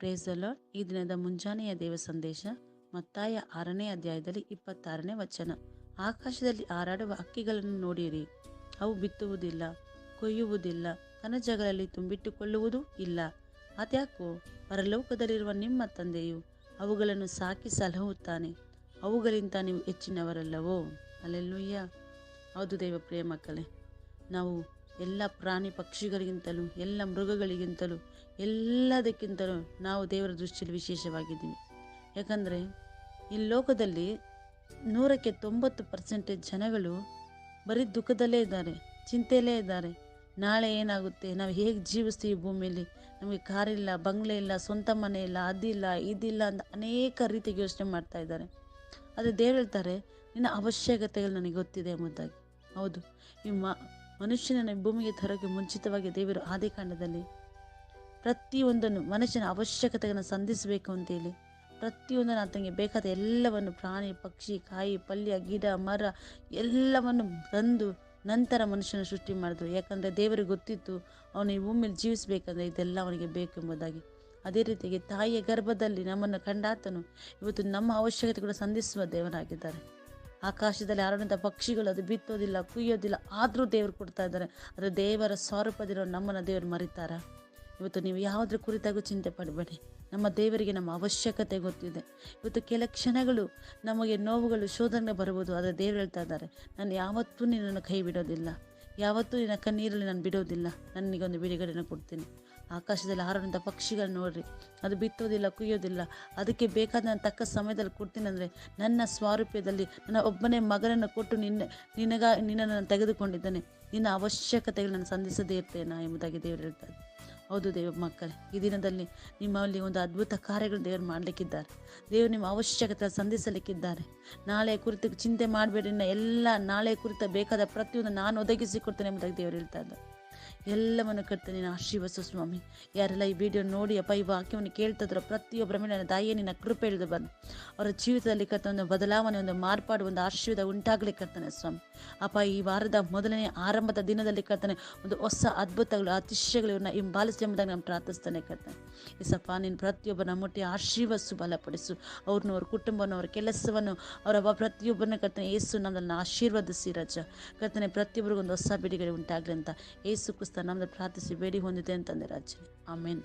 Praise the lord. ಈ ದಿನದ ಮುಂಜಾನೆಯ ದೇವ ಸಂದೇಶ ಮತ್ತಾಯ 6ನೇ ಅಧ್ಯಾಯದಲ್ಲಿ 26ನೇ ವಚನ. ಆಕಾಶದಲ್ಲಿ ಹಾರಾಡುವ ಹಕ್ಕಿಗಳನ್ನು ನೋಡಿರಿ, ಅವು ಬಿತ್ತುವುದಿಲ್ಲ, ಕೊಯ್ಯುವುದಿಲ್ಲ, ಕಣಜಗಳಲ್ಲಿ ತುಂಬಿಟ್ಟುಕೊಳ್ಳುವುದೂ ಇಲ್ಲ. ಅದ್ಯಾಕೋ ಪರಲೋಕದಲ್ಲಿರುವ ನಿಮ್ಮ ತಂದೆಯು ಅವುಗಳನ್ನು ಸಾಕಿ ಸಲಹುತ್ತಾನೆ. ಅವುಗಳಿಂದ ನೀವು ಹೆಚ್ಚಿನವರಲ್ಲವೋ? ಅಲ್ಲೆಲ್ಲೂಯ್ಯ. ಹೌದು ದೇವ ಪ್ರಿಯ ಮಕ್ಕಳೇ, ನಾವು ಎಲ್ಲ ಪ್ರಾಣಿ ಪಕ್ಷಿಗಳಿಗಿಂತಲೂ, ಎಲ್ಲ ಮೃಗಗಳಿಗಿಂತಲೂ, ಎಲ್ಲದಕ್ಕಿಂತಲೂ ನಾವು ದೇವರ ದೃಷ್ಟಿಯಲ್ಲಿ ವಿಶೇಷವಾಗಿದ್ದೀವಿ. ಯಾಕಂದರೆ ಈ ಲೋಕದಲ್ಲಿ 100ಕ್ಕೆ 90% ಜನಗಳು ಬರೀ ದುಃಖದಲ್ಲೇ ಇದ್ದಾರೆ, ಚಿಂತೆಯಲ್ಲೇ ಇದ್ದಾರೆ. ನಾಳೆ ಏನಾಗುತ್ತೆ, ನಾವು ಹೇಗೆ ಜೀವಿಸ್ತೀವಿ ಭೂಮಿಯಲ್ಲಿ, ನಮಗೆ ಕಾರಿಲ್ಲ, ಬಂಗ್ಲೆ ಇಲ್ಲ, ಸ್ವಂತ ಮನೆ ಇಲ್ಲ, ಅದಿಲ್ಲ ಇದಿಲ್ಲ ಅಂತ ಅನೇಕ ರೀತಿಗೆ ಯೋಚನೆ ಮಾಡ್ತಾ ಇದ್ದಾರೆ. ಆದರೆ ದೇವರು ಹೇಳ್ತಾರೆ, ನಿನ್ನ ಅವಶ್ಯಕತೆಗಳು ನನಗೆ ಗೊತ್ತಿದೆ ಎಂಬುದಾಗಿ. ಹೌದು, ಈ ಮನುಷ್ಯನನ್ನು ಭೂಮಿಗೆ ತರೋಕ್ಕೆ ಮುಂಚಿತವಾಗಿ ದೇವರು ಆದಿಕಾಂಡದಲ್ಲಿ ಪ್ರತಿಯೊಂದನ್ನು ಮನುಷ್ಯನ ಅವಶ್ಯಕತೆಗಳನ್ನು ಸಂಧಿಸಬೇಕು ಅಂತೇಳಿ ಪ್ರತಿಯೊಂದನ್ನು ಆತನಿಗೆ ಬೇಕಾದ ಎಲ್ಲವನ್ನು, ಪ್ರಾಣಿ ಪಕ್ಷಿ ಕಾಯಿ ಪಲ್ಯ ಗಿಡ ಮರ ಎಲ್ಲವನ್ನು ತಂದು ನಂತರ ಮನುಷ್ಯನ ಸೃಷ್ಟಿ ಮಾಡಿದ್ರು. ಯಾಕಂದರೆ ದೇವರಿಗೆ ಗೊತ್ತಿತ್ತು ಅವನು ಈ ಭೂಮಿಯಲ್ಲಿ ಜೀವಿಸಬೇಕಂದ್ರೆ ಇದೆಲ್ಲ ಅವನಿಗೆ ಬೇಕೆಂಬುದಾಗಿ. ಅದೇ ರೀತಿಯಾಗಿ ತಾಯಿಯ ಗರ್ಭದಲ್ಲಿ ನಮ್ಮನ್ನು ಕಂಡಾತನು ಇವತ್ತು ನಮ್ಮ ಅವಶ್ಯಕತೆ ಕೂಡ ಸಂಧಿಸುವ ದೇವರಾಗಿದ್ದಾರೆ. ಆಕಾಶದಲ್ಲಿ ಹಾರಾಡುವಂಥ ಪಕ್ಷಿಗಳು ಅದು ಬಿತ್ತೋದಿಲ್ಲ, ಕುಯ್ಯೋದಿಲ್ಲ, ಆದರೂ ದೇವರು ಕೊಡ್ತಾ ಇದ್ದಾರೆ. ಅದು ದೇವರ ಸ್ವರೂಪದಿರೋ ನಮ್ಮನ್ನು ದೇವರು ಮರಿತಾರ? ಇವತ್ತು ನೀವು ಯಾವುದ್ರ ಕುರಿತಾಗೂ ಚಿಂತೆ ಪಡಬೇಡಿ. ನಮ್ಮ ದೇವರಿಗೆ ನಮ್ಮ ಅವಶ್ಯಕತೆ ಗೊತ್ತಿದೆ. ಇವತ್ತು ಕೆಲ ಕ್ಷಣಗಳು ನಮಗೆ ನೋವುಗಳು, ಶೋಧನೆ ಬರುವುದು. ಆದರೆ ದೇವರು ಹೇಳ್ತಾ ಇದ್ದಾರೆ, ನಾನು ಯಾವತ್ತೂ ನಿನ್ನನ್ನು ಕೈ ಬಿಡೋದಿಲ್ಲ, ಯಾವತ್ತೂ ನಿನ್ನ ಕಣ್ಣೀರಲ್ಲಿ ನಾನು ಬಿಡೋದಿಲ್ಲ, ನನಗೊಂದು ಬಿಡುಗಡೆಯನ್ನು ಕೊಡ್ತೀನಿ. ಆಕಾಶದಲ್ಲಿ ಹಾರುವಂಥ ಪಕ್ಷಿಗಳು ನೋಡ್ರಿ, ಅದು ಬಿತ್ತೋದಿಲ್ಲ, ಕುಯ್ಯೋದಿಲ್ಲ, ಅದಕ್ಕೆ ಬೇಕಾದ ತಕ್ಕ ಸಮಯದಲ್ಲಿ ಕೊಡ್ತೀನಿ. ಅಂದರೆ ನನ್ನ ಸ್ವಾರೂಪ್ಯದಲ್ಲಿ ನನ್ನ ಒಬ್ಬನೇ ಮಗನನ್ನು ಕೊಟ್ಟು ನಿನ್ನನ್ನು ನಾನು ತೆಗೆದುಕೊಂಡಿದ್ದೇನೆ. ನಿನ್ನ ಅವಶ್ಯಕತೆಗಳು ನಾನು ಸಂಧಿಸದೇ ಇರ್ತೇನಾ ಎಂಬುದಾಗಿ ದೇವರು ಹೇಳ್ತಾರೆ. ಹೌದು ದೇವ ಮಕ್ಕಳೇ, ಈ ದಿನದಲ್ಲಿ ನಿಮ್ಮಲ್ಲಿ ಒಂದು ಅದ್ಭುತ ಕಾರ್ಯಗಳು ದೇವರು ಮಾಡಲಿಕ್ಕಿದ್ದಾರೆ. ದೇವರು ನಿಮ್ಮ ಅವಶ್ಯಕತೆ ಸಂಧಿಸಲಿಕ್ಕಿದ್ದಾರೆ. ನಾಳೆ ಕುರಿತು ಚಿಂತೆ ಮಾಡಬೇಡಿ, ಎಲ್ಲ ನಾಳೆ ಕುರಿತ ಬೇಕಾದ ಪ್ರತಿಯೊಂದು ನಾನು ಒದಗಿಸಿಕೊಡ್ತೇನೆ ಎಂಬುದಾಗಿ ದೇವರು ಹೇಳ್ತಾ ಇದ್ದಾರೆ. ಎಲ್ಲವನ್ನು ಕರ್ತೇನೆ ನೀನು ಆಶೀರ್ವದಿಸು ಸ್ವಾಮಿ. ಯಾರೆಲ್ಲ ಈ ವಿಡಿಯೋ ನೋಡಿ ಈ ವಾಕ್ಯವನ್ನು ಕೇಳ್ತಿದ್ರು ಪ್ರತಿಯೊಬ್ಬರ ಮೇಲೆ ನನ್ನ ತಾಯಿಯೇ ನಿನ್ನ ಕೃಪೆ ಇಳಿದು ಬಂದು ಅವರ ಜೀವಿತದಲ್ಲಿ ಒಂದು ಬದಲಾವಣೆ, ಒಂದು ಮಾರ್ಪಾಡು, ಒಂದು ಆಶೀರ್ವಾದ ಉಂಟಾಗಲಿ ಕರ್ತನೆ ಸ್ವಾಮಿ. ಈ ವಾರದ ಮೊದಲನೇ ಆರಂಭದ ದಿನದಲ್ಲಿ ಕರ್ತನೆ ಒಂದು ಹೊಸ ಅದ್ಭುತಗಳು, ಅತಿಶಯಗಳು ಇವ್ರನ್ನ ಹಿಂಬಾಲಿಸಿ ಎಂಬುದಾಗಿ ನಾನು ಪ್ರಾರ್ಥಿಸ್ತೇನೆ ಕರ್ತನೆ. ಈಸಪ್ಪ ನೀನು ಪ್ರತಿಯೊಬ್ಬರನ್ನ ಮುಟ್ಟಿ ಆಶೀರ್ವದಿಸು, ಬಲಪಡಿಸು. ಅವ್ರನ್ನ, ಅವ್ರ ಕುಟುಂಬವನ್ನು, ಅವರ ಕೆಲಸವನ್ನು, ಅವರ ಪ್ರತಿಯೊಬ್ಬರನ್ನ ಕರ್ತನೆ ಯೇಸು ನಮ್ಮನ್ನು ಆಶೀರ್ವದಿಸಿ ರಜ ಕರ್ತನೆ. ಪ್ರತಿಯೊಬ್ಬರಿಗೂ ಒಂದು ಹೊಸ ಬಿಡುಗಡೆ ಉಂಟಾಗಲಿ ಅಂತ ಯೇಸು ಕ್ರಿಸ್ತ ನಮ್ಮನ್ನು ಪ್ರಾರ್ಥಿಸಿ ಬೇಡಿ ಹೊಂದಿದೆ ಅಂತಂದೆ ರಾಜ್ಯ. ಆಮೇನ್.